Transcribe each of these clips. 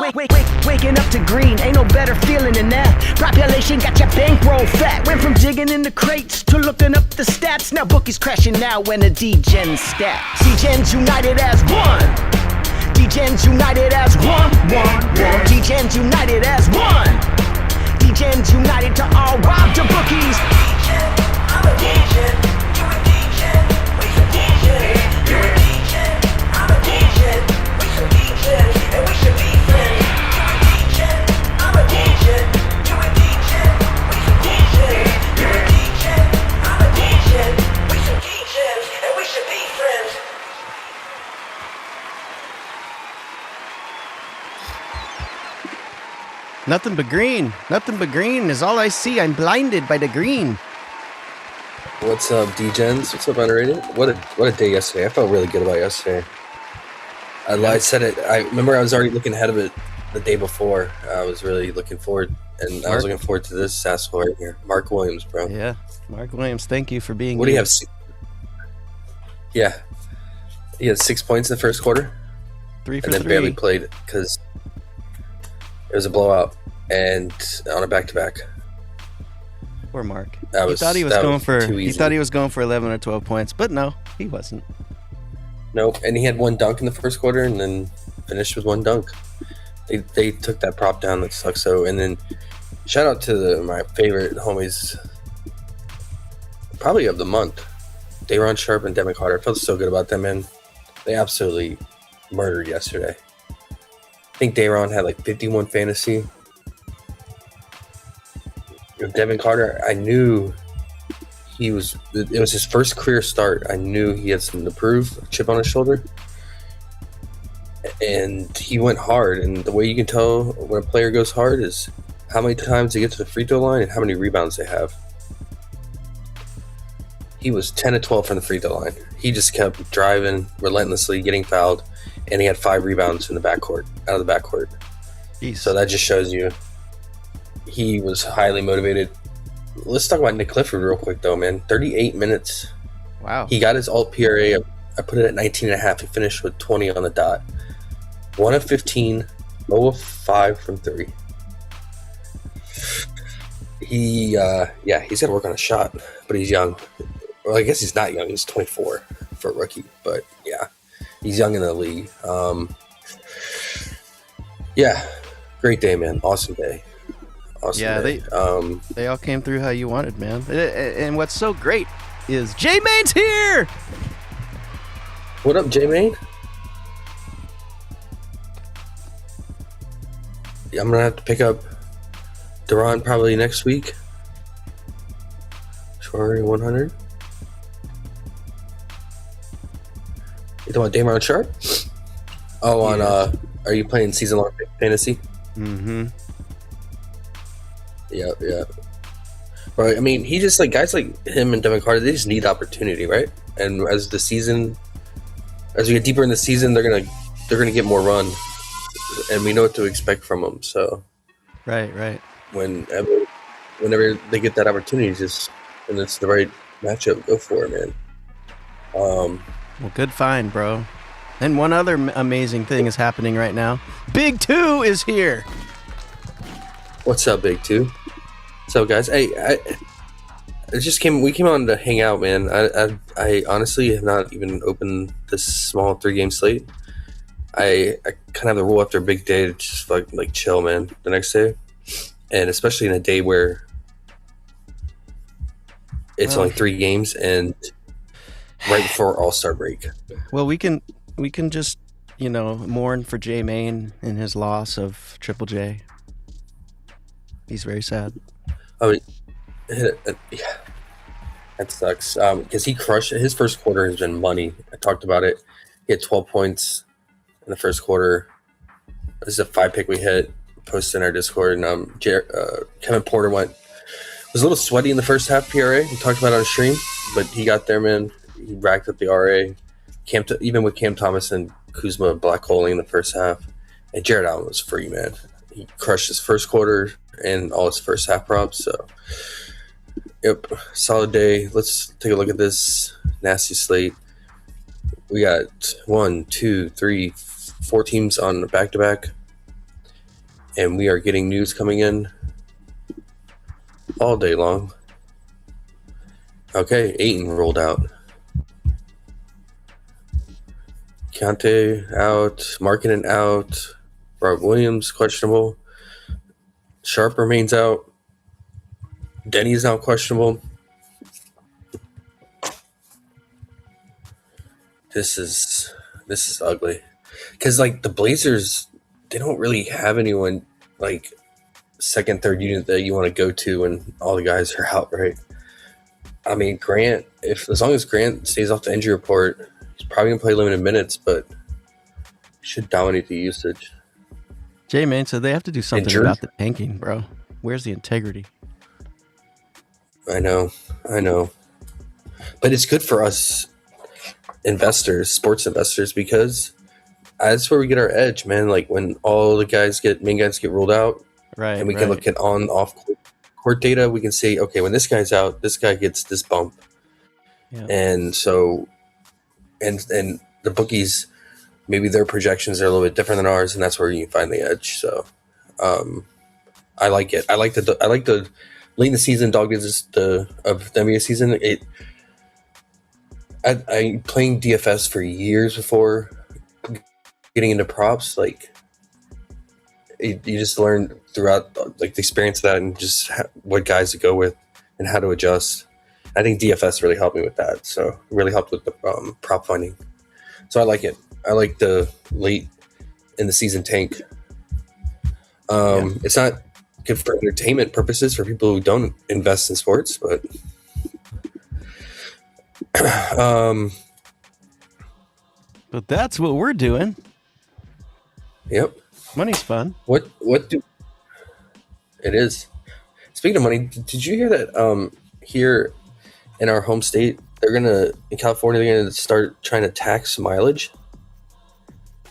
Waking up to green, ain't no better feeling than that. Population got your bankroll fat. Went from digging in the crates to looking up the stats. Now bookies crashing now when the Degens stat. Degens united as one. Degens united as one. Degens united as one. Degens united to all rob the bookies. I'm a Degen. You a Degen. We some Degens. You a Degen. I'm a Degen. We some Degens. And we should be friends. You a Degen. I'm a Degen. You a Degen. We some Degens. You a Degen. I'm a Degen. We some Degens. And we should be friends. Nothing but green. Nothing but green is all I see. I'm blinded by the green. What's up, Degens? What's up, Underrated? What a day yesterday. I felt really good about yesterday. I said it. I remember I was already looking ahead of it the day before. I was really looking forward, and I was looking forward to this asshole right here. Mark Williams, bro. Yeah, Mark Williams, thank you for being What do you have? Yeah. He had 6 points in the first quarter. 3 for and then 3. barely played because it was a blowout and on a back-to-back. Poor Mark. He thought he was going for 11 or 12 points, but no, he wasn't. Nope, and he had one dunk in the first quarter and then finished with one dunk. They took that prop down. That sucks. So, and then shout out to my favorite homies, probably of the month, Dayron Sharp and Devin Carter. I felt so good about them, man. They absolutely murdered yesterday. I think Dayron had like 51 fantasy. Devin Carter, I knew it was his first career start. I knew he had something to prove, a chip on his shoulder. And he went hard. And the way you can tell when a player goes hard is how many times they get to the free throw line and how many rebounds they have. He was 10 to 12 from the free throw line. He just kept driving relentlessly, getting fouled, and he had 5 rebounds in the backcourt, out of the backcourt. Jeez. So that just shows you he was highly motivated. Let's talk about Nick Clifford real quick, though, man. 38 minutes. Wow. He got his alt PRA. I put it at 19.5. He finished with 20 on the dot. 1 of 15, 0 of 5 from 3. He's got to work on a shot, but he's young. Well, I guess he's not young. He's 24 for a rookie, but yeah, he's young in the league. Great day, man. Awesome day. They all came through how you wanted, man. And what's so great is J-Main's here. What up, J-Main? I'm gonna have to pick up Duran probably next week. Shorty 100. You talking about Dayron Sharp? Oh, yes. Are you playing season long fantasy? Mm-hmm. Yeah. Right. I mean, he just like guys like him and Devin Carter. They just need opportunity, right? And as we get deeper in the season, they're gonna get more run, and we know what to expect from them. So, right. Whenever they get that opportunity, and it's the right matchup, go for it, man. Well, good find, bro. And one other amazing thing is happening right now. Big 2 is here. What's up, Big 2? What's up, guys? Hey, we came on to hang out, man. I honestly have not even opened this small 3-game slate. I kind of have the rule after a big day to just like chill, man, the next day. And especially in a day where it's only 3 games and right before All-Star break. Well, we can just, mourn for J Main and his loss of Triple J. He's very sad. I mean, yeah, that sucks. Because he crushed it. His first quarter has been money. I talked about it. He had 12 points in the first quarter. This is a 5-pick we hit, posted in our Discord. And Kevin Porter was a little sweaty in the first half PRA. We talked about it on stream, but he got there, man. He racked up the RA. Even with Cam Thomas and Kuzma black holing in the first half. And Jared Allen was free, man. He crushed his first quarter and all his first half props. So, yep, solid day. Let's take a look at this nasty slate. We got 1, 2, 3, 4 teams on back-to-back. and we are getting news coming in all day long. Okay, Ayton rolled out. Keontae out. Markkanen out. Rob Williams questionable. Sharp remains out. Denny's now questionable. This is ugly. Because, like, the Blazers, they don't really have anyone, like, second, third unit that you want to go to when all the guys are out, right? I mean, Grant, as long as Grant stays off the injury report, he's probably going to play limited minutes, but should dominate the usage. J-Man said they have to do something about the tanking, bro. Where's the integrity? I know. But it's good for us investors, sports investors, because that's where we get our edge, man. Like when all the main guys get ruled out, right? And we can look at off court data. We can say, okay, when this guy's out, this guy gets this bump, and so, and the bookies, maybe their projections are a little bit different than ours, and that's where you find the edge. So, I like it. I like the late in the season dog digits of the NBA season. I playing DFS for years before getting into props. Like you just learn throughout like the experience of that and just what guys to go with and how to adjust. I think DFS really helped me with that. So it really helped with the prop finding. So I like it. I like the late in the season tank. It's not good for entertainment purposes for people who don't invest in sports, but but that's what we're doing. Yep. Money's fun. What do it is. Speaking of money, did you hear that here in our home state, in California, they're gonna start trying to tax mileage?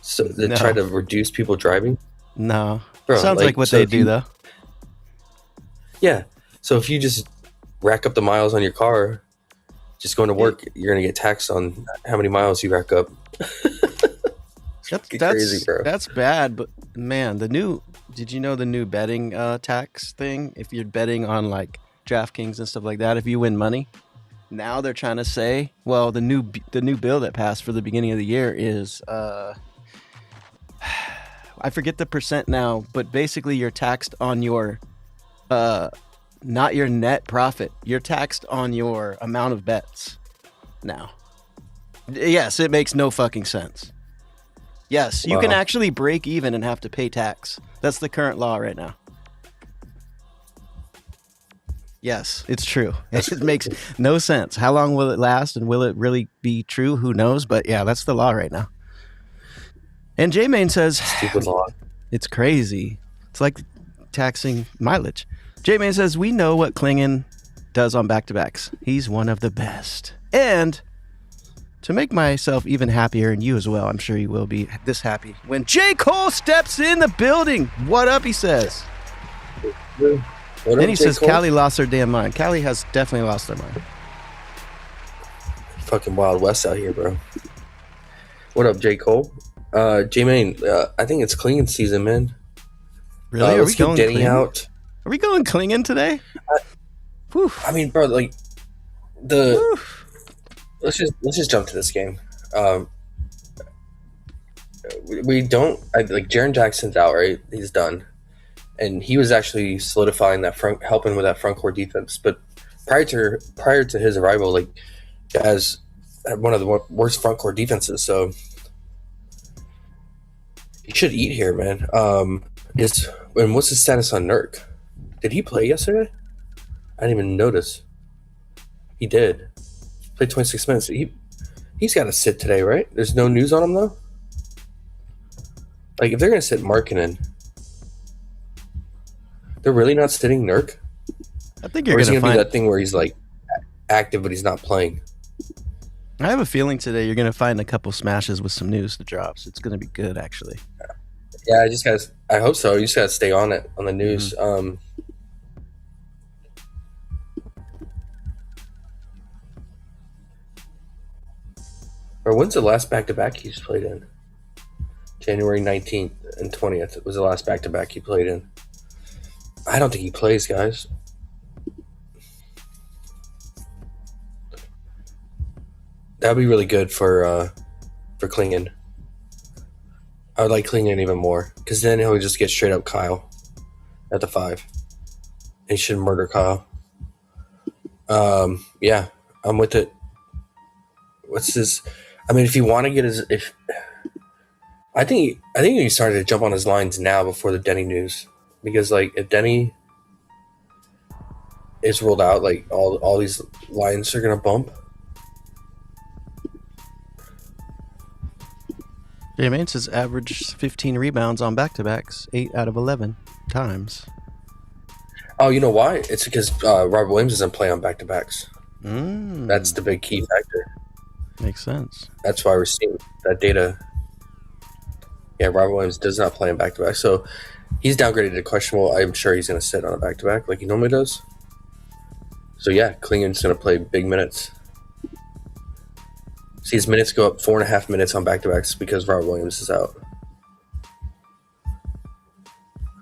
So they try to reduce people driving? No. Bro, sounds like what they do though. Yeah. So if you just rack up the miles on your car, just going to work, you're going to get taxed on how many miles you rack up. That's crazy, bro. That's bad, but man, did you know the new betting tax thing? If you're betting on like DraftKings and stuff like that, if you win money, now they're trying to say, well, the new bill that passed for the beginning of the year is I forget the percent now, but basically you're taxed on your not your net profit. You're taxed on your amount of bets now. Yes, it makes no fucking sense. Yes, you can actually break even and have to pay tax. That's the current law right now. Yes, it's true. It makes no sense. How long will it last and will it really be true? Who knows? But yeah, that's the law right now. And J-Main says, stupid law. It's crazy. It's like taxing mileage. J-Man says, we know what Klingon does on back-to-backs. He's one of the best. And to make myself even happier, and you as well, I'm sure you will be this happy, when J. Cole steps in the building. What up, he says. Then he says, Cali lost their damn mind. Cali has definitely lost their mind. Fucking Wild West out here, bro. What up, J. Cole? J-Main, I think it's Klingon season, man. Really? Are we going Denny out? Are we going Klingon today? I mean, bro, like let's just jump to this game. We don't like Jaren Jackson's out, right? He's done, and he was actually solidifying that front, helping with that front court defense. But prior to his arrival, like Jazz had one of the worst front court defenses, so he should eat here, man. And what's the status on Nurk? Did he play yesterday? I didn't even notice. He did. Played 26 minutes. He's got to sit today, right? There's no news on him, though? Like, if they're going to sit Markkanen, they're really not sitting Nurk? I think you're going to find that thing where he's, like, active, but he's not playing. I have a feeling today you're going to find a couple smashes with some news to drop. So it's going to be good, actually. Yeah, I hope so. You just got to stay on it, on the news. Mm-hmm. Or when's the last back-to-back he's played in? January 19th and 20th was the last back-to-back he played in. I don't think he plays, guys. That would be really good for Klingon. I would like Klingon even more, because then he'll just get straight up Kyle at the 5. He should murder Kyle. Yeah, I'm with it. What's this? I mean, if you want to get his, I think he started to jump on his lines now before the Denny news, because like if Denny is ruled out, like all these lines are gonna bump. James has averaged 15 rebounds on back-to-backs, 8 out of 11 times. Oh, you know why? It's because Robert Williams doesn't play on back-to-backs. That's the big key factor. Makes sense. That's why we're seeing that data. Yeah, Robert Williams does not play on back-to-back, so he's downgraded to questionable. I'm sure he's going to sit on a back-to-back like he normally does. So yeah, Klingon's going to play big minutes. See his minutes go up 4.5 minutes on back-to-backs because Robert Williams is out.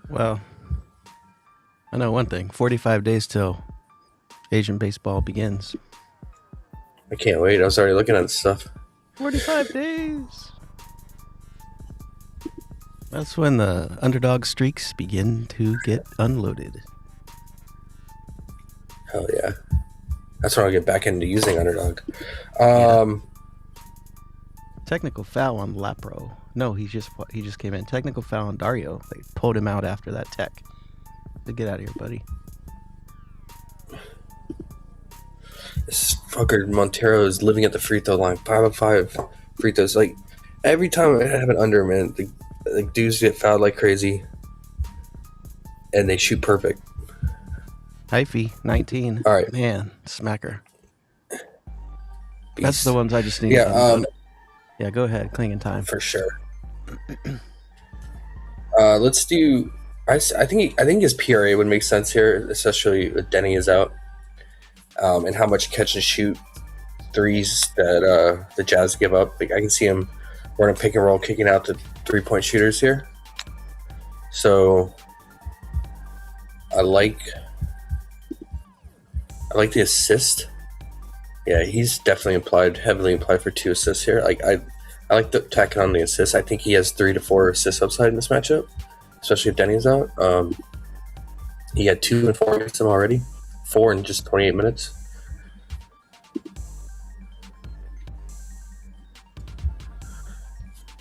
Well, I know one thing. 45 days till Asian baseball begins. I can't wait. I was already looking at this stuff. 45 days. That's when the underdog streaks begin to get unloaded. Hell yeah. That's when I'll get back into using Underdog. Technical foul on Lapro. No, he just came in. Technical foul on Dario. They pulled him out after that tech. So get out of here, buddy. This fucker Montero is living at the free throw line. 5 of 5 free throws. Like, every time I have an under, man, the dudes get fouled like crazy. And they shoot perfect. Hyphy, 19. All right. Man, smacker. Beast. That's the ones I just need. Yeah, go ahead. Clinging time. For sure. Let's do... I think his PRA would make sense here, especially if Denny is out. And how much catch and shoot threes that the Jazz give up. Like, I can see him running pick and roll, kicking out the 3-point shooters here. So I like the assist. Yeah, he's definitely heavily implied for 2 assists here. Like I like the tacking on the assists. I think he has 3 to 4 assists upside in this matchup, especially if Denny's out. He had 2 and 4 against him already. 4 in just 28 minutes.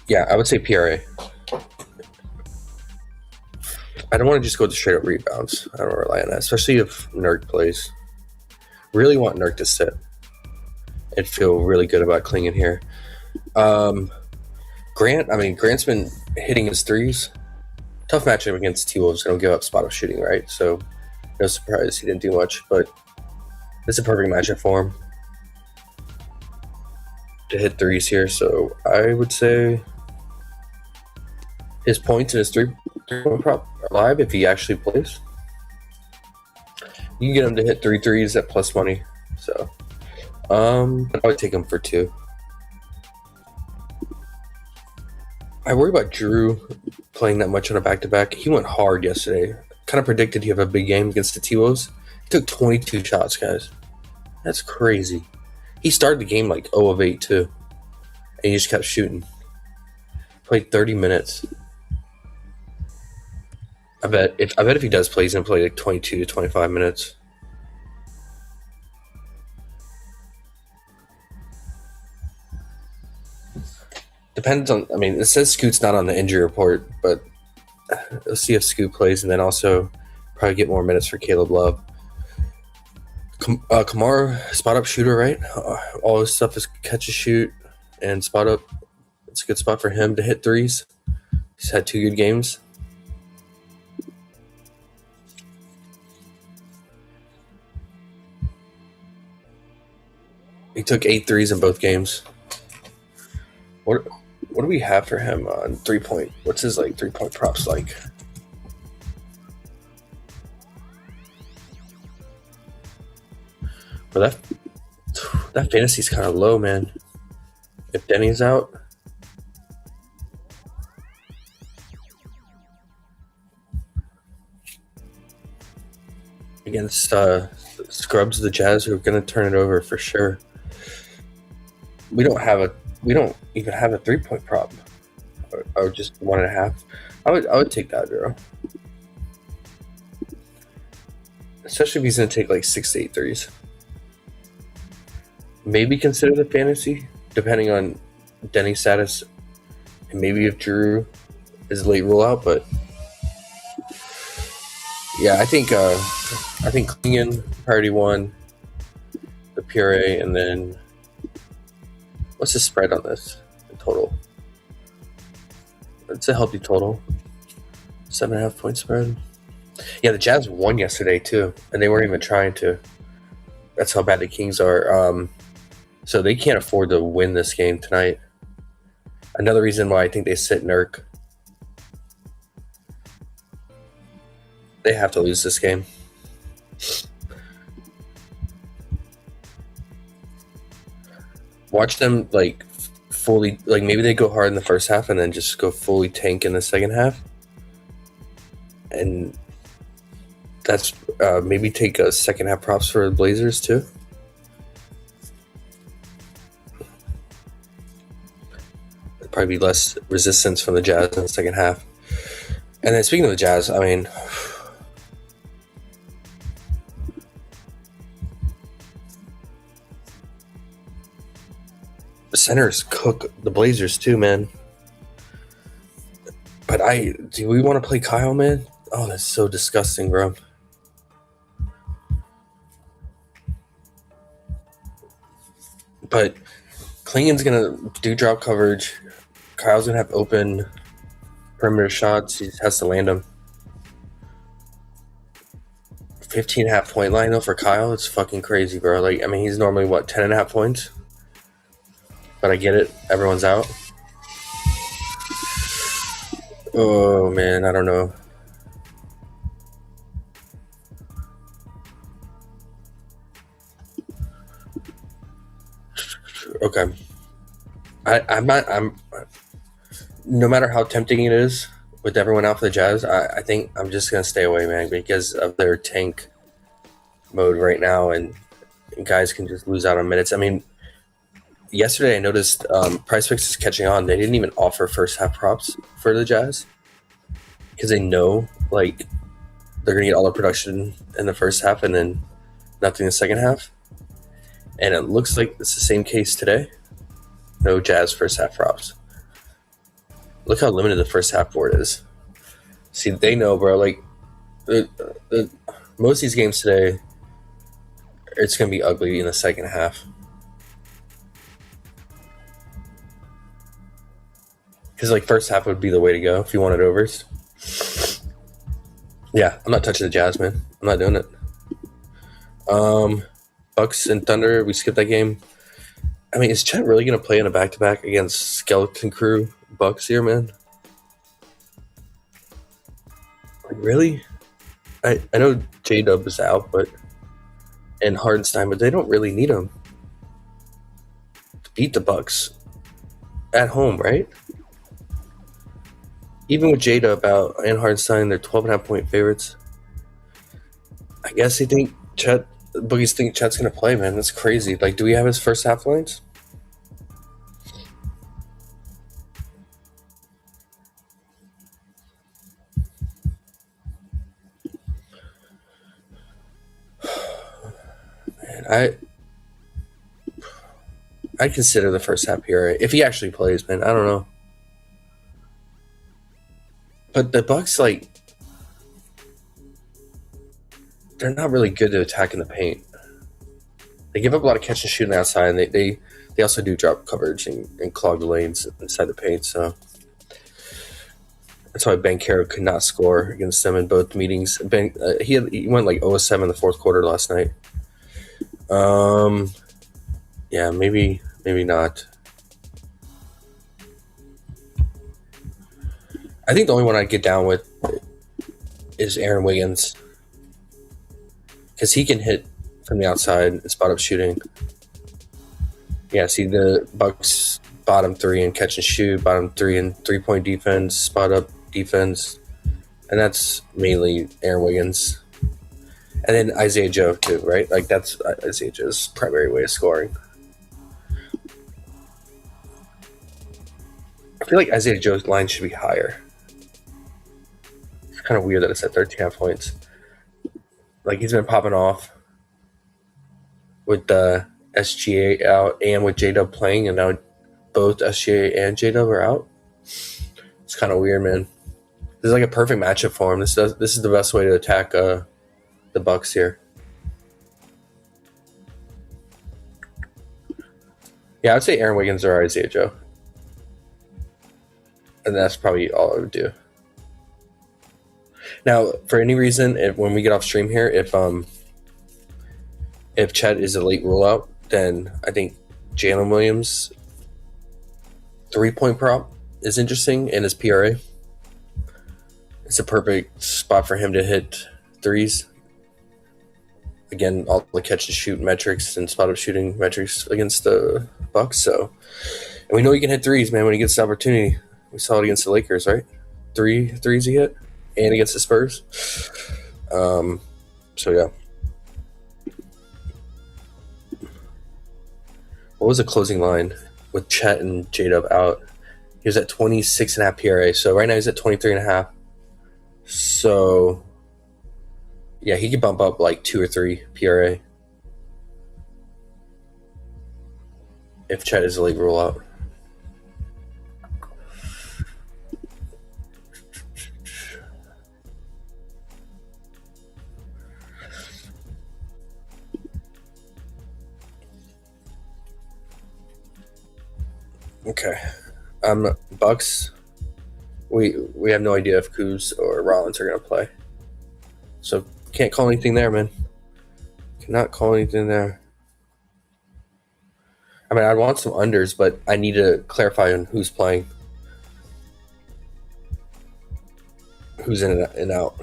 Yeah, I would say PRA. I don't want to just go to straight up rebounds. I don't rely on that, especially if Nurk plays. Really want Nurk to sit and feel really good about clinging here. Grant's been hitting his threes. Tough matchup against T-Wolves. Going to give up spot up shooting, right? So no surprise he didn't do much, but it's a perfect matchup for him to hit threes here. So I would say his points and his three-point prop are live if he actually plays. You can get him to hit 3 threes at plus money. So I would take him for 2. I worry about Drew playing that much on a back-to-back. He went hard yesterday. Kind of predicted he'd have a big game against the T-Wolves. He took 22 shots, guys. That's crazy. He started the game like 0 of 8 too. And he just kept shooting. Played 30 minutes. I bet if he does play, he's gonna play like 22 to 25 minutes. Depends on. I mean, it says Scoot's not on the injury report, but let's see if Scoot plays, and then also probably get more minutes for Caleb Love. Kamara, spot up shooter, right? All his stuff is catch and shoot and spot up. It's a good spot for him to hit threes. He's had 2 good games. He took 8 threes in both games. What do we have for him on 3-point? What's his 3-point props like? But that fantasy's kind of low, man. If Denny's out, against scrubs, the Jazz, who are going to turn it over for sure. We don't even have a 3-point prop, or just 1.5. I would take that, bro. Especially if he's going to take like 6 to 8 threes. Maybe consider the fantasy, depending on Denny's status, and maybe if Drew is late rollout. But yeah, I think Klingon priority 1, the puree, and then what's the spread on this in total? It's a healthy total, 7.5 point spread. Yeah, the Jazz won yesterday too, and they weren't even trying to. That's how bad the Kings are. So they can't afford to win this game tonight. Another reason why I think they sit Nurk. They have to lose this game. Watch them like fully, like maybe they go hard in the first half and then just go fully tank in the second half. And that's maybe take a second half props for the Blazers too. Probably be less resistance from the Jazz in the second half. And then speaking of the Jazz, I mean, the centers cook the Blazers too, man. But do we want to play Kyle, man? Oh, that's so disgusting, bro. But Klingon's gonna do drop coverage. Kyle's gonna have open perimeter shots. He has to land them. 15.5 point line though for Kyle. It's fucking crazy, bro. Like, I mean, he's normally what, 10.5 points? But I get it. Everyone's out. Oh man, I don't know. Okay. I'm no matter how tempting it is with everyone out for the Jazz, I think I'm just gonna stay away, man, because of their tank mode right now, and guys can just lose out on minutes. I mean, yesterday I noticed PrizePicks is catching on. They didn't even offer first half props for the Jazz because they know like they're gonna get all the production in the first half and then nothing in the second half. And it looks like it's the same case today. No Jazz first half props. Look how limited the first half board is. See, they know, bro. Like, most of these games today, it's going to be ugly in the second half. Because, like, first half would be the way to go if you wanted overs. Yeah, I'm not touching the Jazz, man. I'm not doing it. Bucks and Thunder, we skipped that game. I mean, is Chet really going to play in a back-to-back against Skeleton Crew Bucks here, man? Like, really? I know J-Dub is out, and Hardenstein, but they don't really need him to beat the Bucks at home, right? Even with J-Dub out and Hardenstein, they're 12.5 point favorites. I guess they think Boogies think Chet's going to play, man. That's crazy. Like, do we have his first half lines? Man, I consider the first half here if he actually plays, man. I don't know. But the Bucks, like, they're not really good at attacking the paint. They give up a lot of catch and shoot on the outside, and they also do drop coverage and clog the lanes inside the paint. So that's why Banchero could not score against them in both meetings. He went like 0-7 in the fourth quarter last night. Yeah, maybe not. I think the only one I'd get down with is Aaron Wiggins, because he can hit from the outside and spot up shooting. Yeah, see the Bucks bottom 3 in catch and shoot, bottom 3 in 3-point defense, spot up defense, and that's mainly Aaron Wiggins. And then Isaiah Joe too, right? Like that's Isaiah Joe's primary way of scoring. I feel like Isaiah Joe's line should be higher. It's kind of weird that it's at 13.5 points. Like he's been popping off with the SGA out and with J-Dub playing, and now both SGA and J-Dub are out. It's kind of weird, man. This is like a perfect matchup for him. This is the best way to attack the Bucks here. Yeah, I would say Aaron Wiggins or Isaiah Joe. And that's probably all I would do. Now, for any reason, when we get off stream here, if Chet is a late rollout, then I think Jalen Williams 3-point prop is interesting in his PRA. It's a perfect spot for him to hit threes. Again, all the catch and shoot metrics and spot up shooting metrics against the Bucks. So, and we know he can hit threes, man, when he gets the opportunity. We saw it against the Lakers, right? 3 threes he hit, and against the Spurs. So yeah. What was the closing line with Chet and J-Dub out? He was at 26.5 PRA. So right now he's at 23.5. So yeah, he could bump up like 2 or 3 PRA if Chet is a late rollout. Okay. Bucks. We have no idea if Kuz or Rollins are going to play. So can't call anything there, man. Cannot call anything there. I mean, I'd want some unders, but I need to clarify on who's playing. Who's in and out.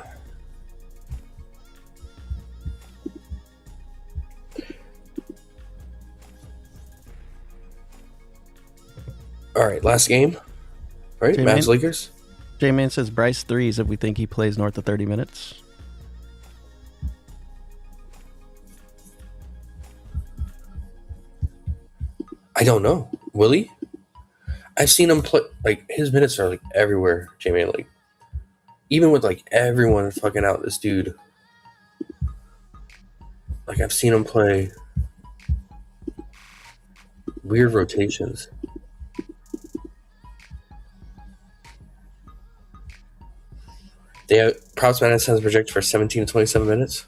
All right, last game. Right, Mavs Lakers. J-Man says Bryce threes if we think he plays north of 30 minutes. I don't know. Will he? I've seen him play. Like his minutes are like everywhere, J-Man. Like even with like everyone fucking out, this dude. Like I've seen him play weird rotations. They have Props Madness has projected for 17 to 27 minutes.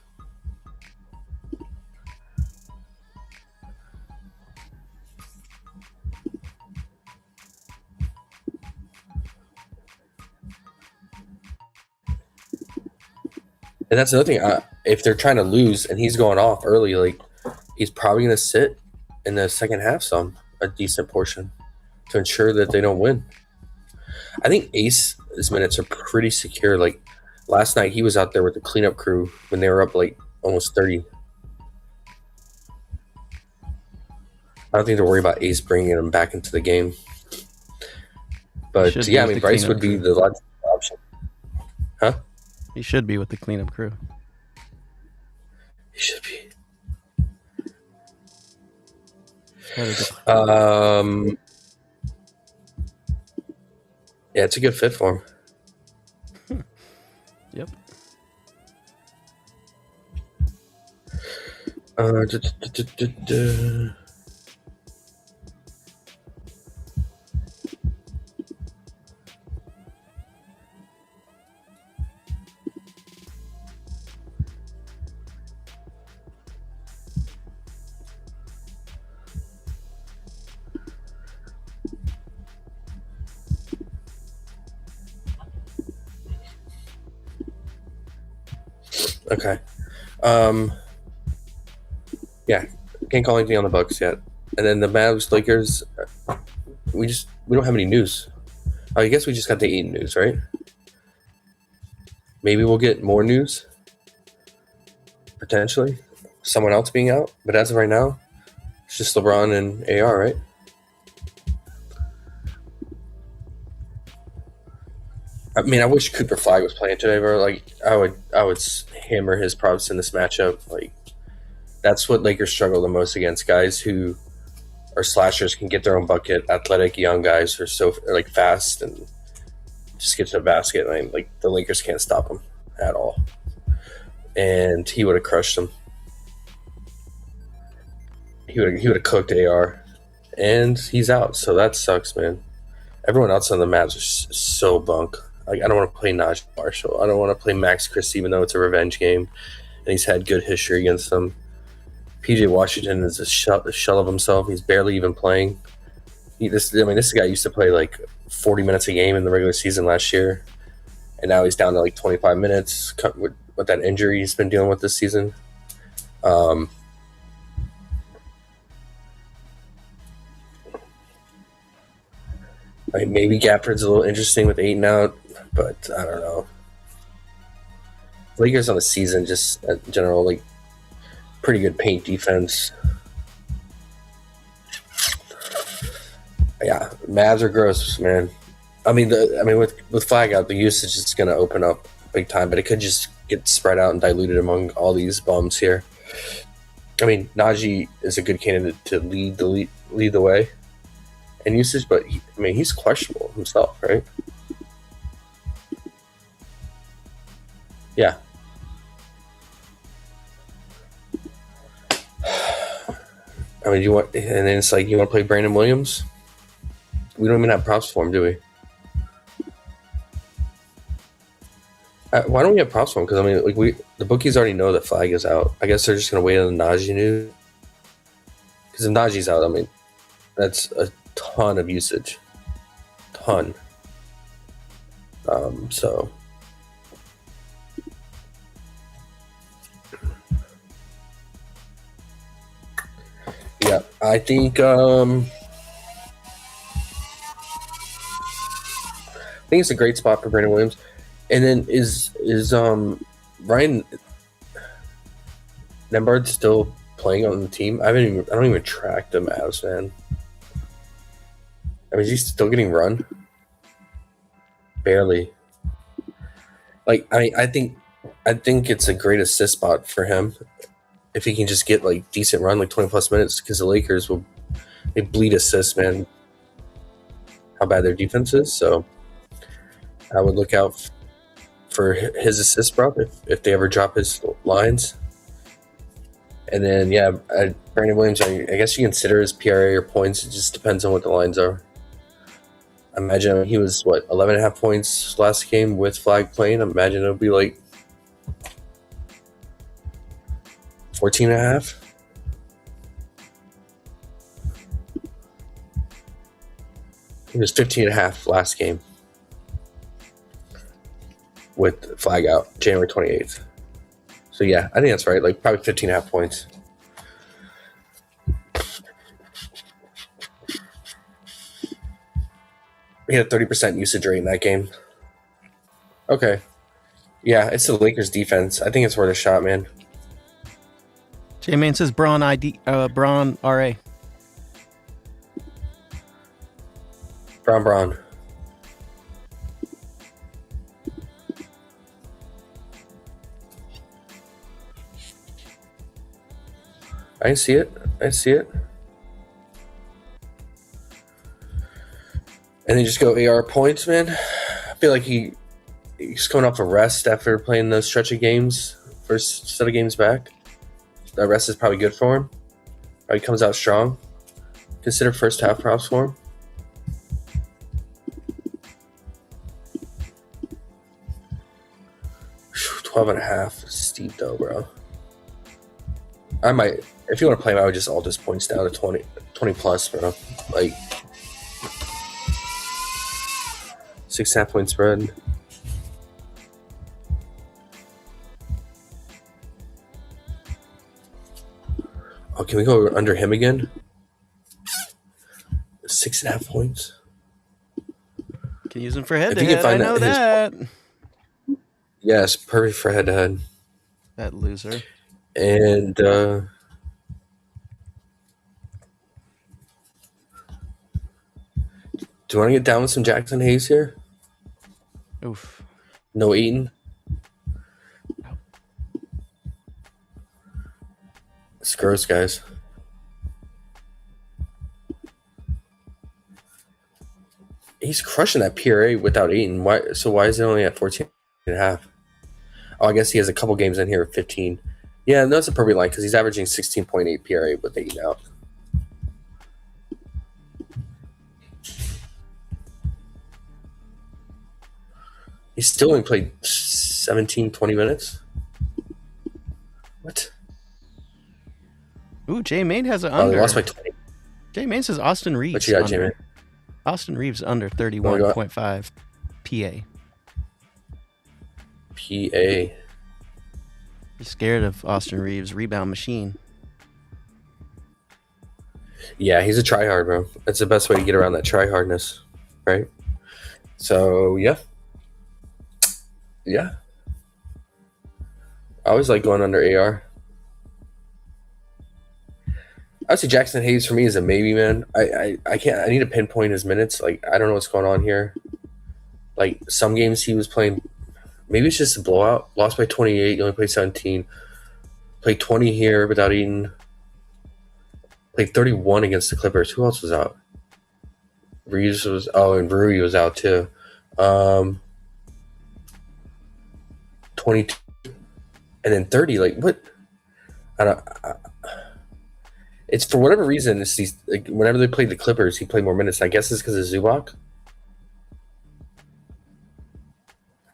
And that's another thing. If they're trying to lose and he's going off early, like he's probably going to sit in the second half a decent portion to ensure that they don't win. I think Ace's minutes are pretty secure. Like last night, he was out there with the cleanup crew when they were up like almost 30. I don't think they're worried about Ace bringing him back into the game. But yeah, I mean, Bryce would be the logical option. Huh? He should be with the cleanup crew. He should be. Yeah, it's a good fit for him. Yep. Okay. Yeah, can't call anything on the Bucks yet. And then the Mavs Lakers, we don't have any news. I guess we just got the Ayton news, right? Maybe we'll get more news. Potentially. Someone else being out. But as of right now, it's just LeBron and AR, right? I mean, I wish Cooper Flag was playing today, bro. Like, I would hammer his props in this matchup. Like, that's what Lakers struggle the most against. Guys who are slashers, can get their own bucket. Athletic young guys who are so like fast and just get to the basket. And like the Lakers can't stop him at all. And he would have crushed them. He would have cooked AR, and he's out. So that sucks, man. Everyone else on the Mavs are so bunk. Like, I don't want to play Najee Marshall. I don't want to play Max Christie, even though it's a revenge game, and he's had good history against them. PJ Washington is a shell of himself. He's barely even playing. This guy used to play like 40 minutes a game in the regular season last year, and now he's down to like 25 minutes with that injury he's been dealing with this season. Like, maybe Gafford's a little interesting with 8 and out, but I don't know. Lakers on the season, just in general, like, pretty good paint defense. Yeah, Mavs are gross, man. I mean, with Flag out, the usage is going to open up big time, but it could just get spread out and diluted among all these bums here. I mean, Najee is a good candidate to lead the way in usage, but he's questionable himself, right? Yeah. I mean, and then it's like, you want to play Brandon Williams? We don't even have props for him, do we? Why don't we have props for him? Because I mean, like, the bookies already know that Flag is out. I guess they're just gonna wait on the Najee news. Because if Najee's out, I mean, that's a ton of usage, ton. So yeah, I think it's a great spot for Brandon Williams. And then is Ryan Nembhard still playing on the team? I don't even track the Mavs, man. I mean, is he still getting run? Barely. Like, I think it's a great assist spot for him if he can just get like decent run, like 20 plus minutes, because the Lakers they bleed assists, man. How bad their defense is. So I would look out for his assist prop if they ever drop his lines. And then, yeah, Brandon Williams, I guess you consider his PRA or points. It just depends on what the lines are. I imagine he was, 11.5 points last game with Flag playing. I imagine it'll be like 14.5. He was 15.5 last game with Flag out, January 28th. So, yeah, I think that's right. Like, probably 15.5 points. We had a 30% usage rate in that game. Okay. Yeah, it's the Lakers defense. I think it's worth a shot, man. J-Man says Braun RA. Braun. I see it. And then just go AR points, man. I feel like he's coming off a rest after playing those stretch of games, first set of games back. That rest is probably good for him. Probably comes out strong. Consider first half props for him. Whew, 12.5. Steep though, bro. I might, if you want to play him, I would just all his points down to 20 plus, bro. Like 6.5 point spread. Oh, can we go under him again? 6.5 points. Can use him for head to head. I know that. Yes, perfect for head to head. That loser. And do you want to get down with some Jackson Hayes here? Oof. No Eaton. It's gross, guys. He's crushing that PRA without Eaton. Why is it only at 14.5? Oh, I guess he has a couple games in here at 15. Yeah, that's a perfect line because he's averaging 16.8 PRA with Eaton out. He's still only played 17, 20 minutes. What? Ooh, J Main has an Oh, under. they lost by 20. J Main says Austin Reeves. What you got, under. J Main? Austin Reeves under 31.5 PA. PA. He's scared of Austin Reeves' rebound machine. Yeah, he's a tryhard, bro. That's the best way to get around that tryhardness, right? So, yeah. Yeah. I always like going under AR. Obviously, Jackson Hayes for me is a maybe, man. I can't. I need to pinpoint his minutes. Like, I don't know what's going on here. Like, some games he was playing. Maybe it's just a blowout. Lost by 28. You only played 17. Played 20 here without Eaton. Played 31 against the Clippers. Who else was out? Reeves was. Oh, and Rui was out too. 22 and then 30. Like, what? I don't. It's for whatever reason. It's these. Like, whenever they played the Clippers, he played more minutes. I guess it's because of Zubac.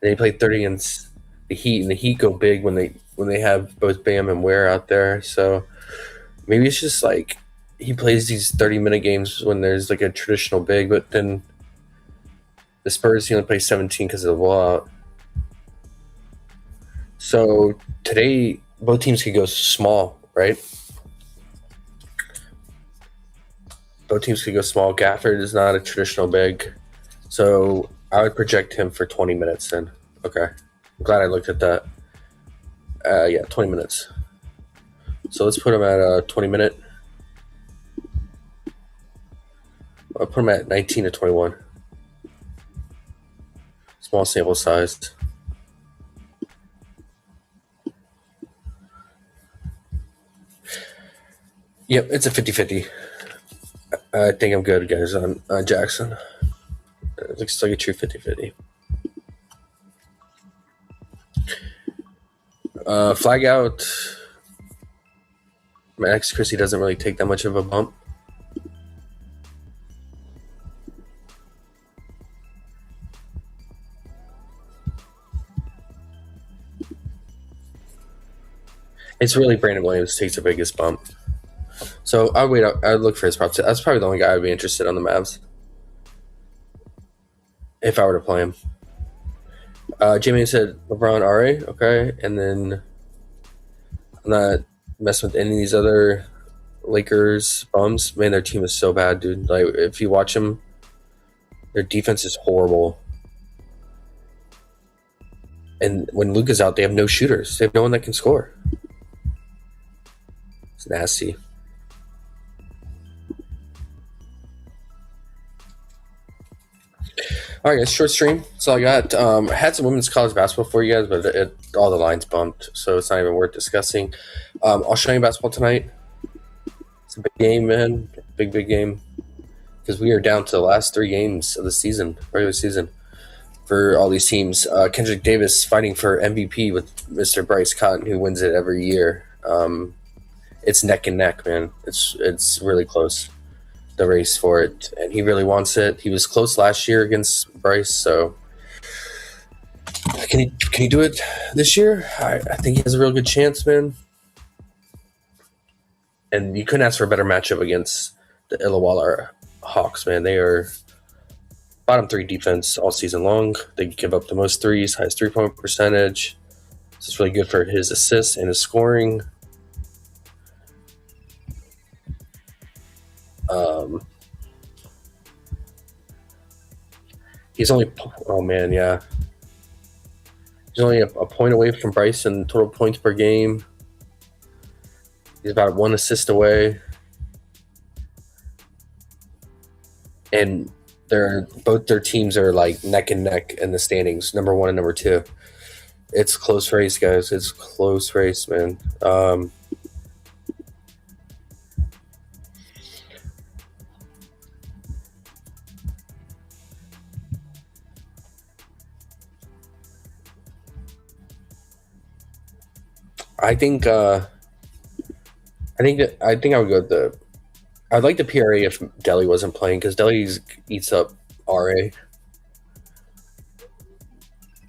And he played 30 against the Heat, and the Heat go big when they have both Bam and Ware out there. So maybe it's just like he plays these 30-minute games when there's like a traditional big, but then the Spurs he only plays 17 because of the blowout. So today both teams could go small, right? Both teams could go small. Gafford is not a traditional big, so I would project him for 20 minutes then. Okay. I'm glad I looked at that. Yeah, 20 minutes. So let's put him at a 20-minute. I'll put him at 19 to 21. Small sample size. Yep, it's a 50-50. I think I'm good, guys, on Jackson. It looks like a true 50-50. Flag out. Max Christie doesn't really take that much of a bump. It's really Brandon Williams takes the biggest bump. So I'd wait. I'd look for his props. That's probably the only guy I'd be interested on the Mavs if I were to play him. Jimmy said LeBron RA, okay, and then I'm not messing with any of these other Lakers bums. Man, their team is so bad, dude. Like if you watch them, their defense is horrible. And when Luka's out, they have no shooters. They have no one that can score. It's nasty. All right, guys, short stream. That's all I got. I had some women's college basketball for you guys, but all the lines bumped, so it's not even worth discussing. I'll show you basketball tonight. It's a big game, man. Big game. Because we are down to the last 3 games of the season, regular season, for all these teams. Kendrick Davis fighting for MVP with Mr. Bryce Cotton, who wins it every year. It's neck and neck, man. It's really close, the race for it, and he really wants it. He was close last year against Bryce, so can he do it this year? I think he has a real good chance, man. And you couldn't ask for a better matchup against the Illawarra Hawks, man. They are bottom 3 defense all season long. They give up the most threes, highest 3-point percentage. So it's really good for his assists and his scoring. He's only, oh man, yeah. He's only a point away from Bryce in total points per game. He's about 1 assist away. And both their teams are like neck and neck in the standings, number 1 and number 2. It's close race, guys. It's close race, man. I think I would go with I'd like the PRA if Delhi wasn't playing, because Delhi eats up RA.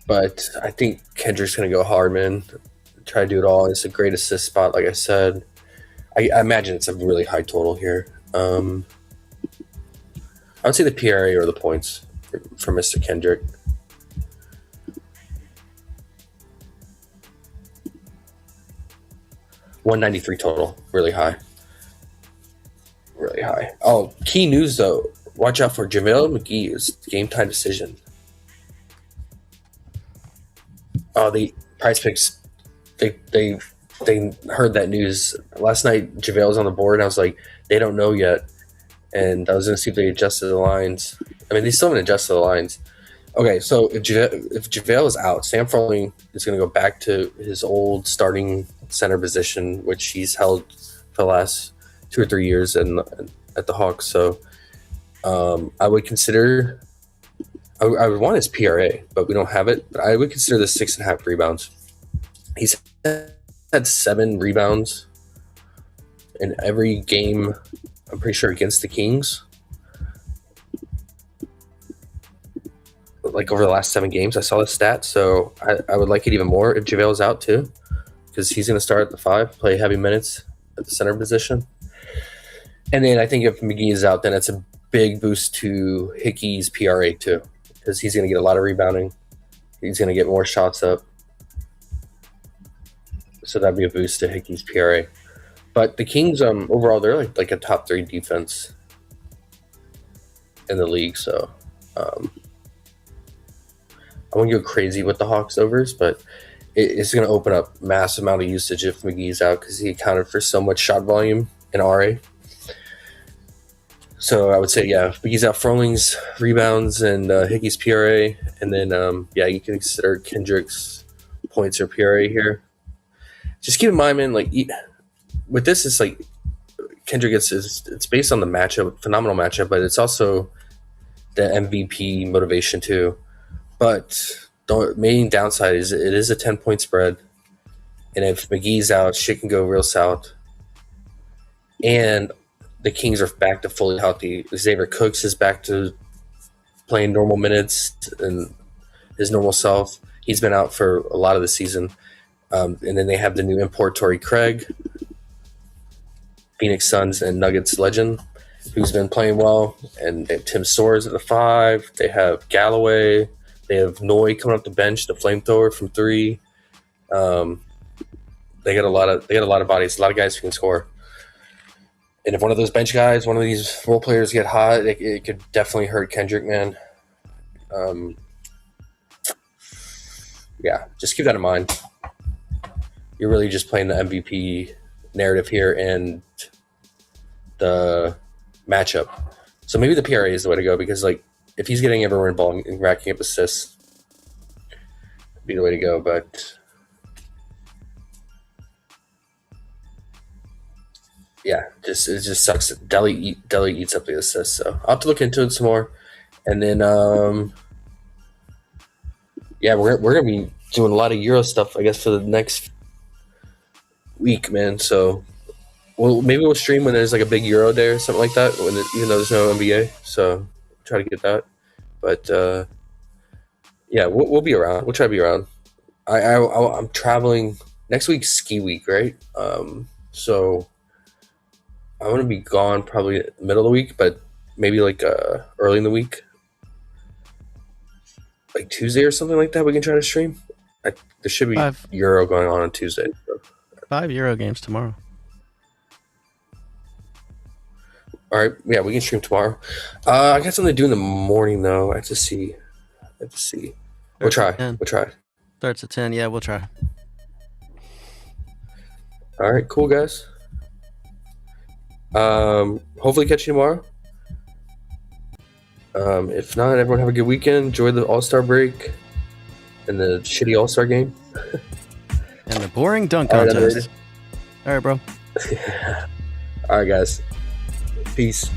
But I think Kendrick's gonna go hard, man. Try to do it all. It's a great assist spot, like I said. I imagine it's a really high total here. I would say the PRA or the points for Mr. Kendrick. $193 total, really high. Really high. Oh, key news though. Watch out for JaVale McGee's game time decision. Oh, the PrizePicks, they heard that news last night. JaVale was on the board, and I was like, they don't know yet. And I was gonna see if they adjusted the lines. I mean, they still haven't adjusted the lines. Okay, so if JaVale is out, Sam Froling is gonna go back to his old starting center position, which he's held for the last 2 or 3 years at the Hawks. So I would consider. I would want his PRA, but we don't have it. But I would consider this 6.5 rebounds. He's had 7 rebounds in every game, I'm pretty sure, against the Kings. Like over the last 7 games, I saw the stat. So I would like it even more if JaVale's out too, because he's going to start at the 5, play heavy minutes at the center position. And then I think if McGee is out, then it's a big boost to Hickey's PRA too, because he's going to get a lot of rebounding. He's going to get more shots up. So that'd be a boost to Hickey's PRA. But the Kings, overall, they're like a top 3 defense in the league. So I won't go crazy with the Hawks overs, but it's going to open up massive amount of usage if McGee's out, because he accounted for so much shot volume in RA. So I would say, yeah, if McGee's out, Froling's rebounds and Hickey's PRA. And then, you can consider Kendrick's points or PRA here. Just keep in mind, man, like with this, it's like Kendrick it's based on the matchup, phenomenal matchup, but it's also the MVP motivation too. But the main downside is it is a 10-point spread. And if McGee's out, shit can go real south. And the Kings are back to fully healthy. Xavier Cooks is back to playing normal minutes and his normal self. He's been out for a lot of the season. And then they have the new import, Torrey Craig, Phoenix Suns and Nuggets legend, who's been playing well. And they have Tim Soares at the 5. They have Galloway. They have Noy coming up the bench, the flamethrower from 3. They got a lot of bodies, a lot of guys who can score. And if one of those bench guys, one of these role players get hot, it could definitely hurt Kendrick, man. Just keep that in mind. You're really just playing the MVP narrative here and the matchup. So maybe the PRA is the way to go, because like if he's getting everywhere involved and racking up assists, it'd be the way to go. But yeah, it just sucks. Delhi eats up the assists. So I'll have to look into it some more. And then we're gonna be doing a lot of Euro stuff, I guess, for the next week, man. So maybe we'll stream when there's like a big Euro day or something like that, even though there's no NBA. So try to get that. But we'll be around. We'll try to be around. I'm traveling next week's ski week, right? So I'm gonna be gone probably middle of the week, but maybe like early in the week, like Tuesday or something like that. We can try to stream. There should be Euro going on Tuesday. So. 5 Euro games tomorrow. All right, yeah, we can stream tomorrow. I got something to do in the morning though. I have to see. We'll try. Starts at 10. Yeah, we'll try. All right, cool guys. Hopefully catch you tomorrow. If not, everyone have a good weekend. Enjoy the All-Star break and the shitty All-Star game. And the boring dunk All right, contest. All right, bro. All right, guys. Peace.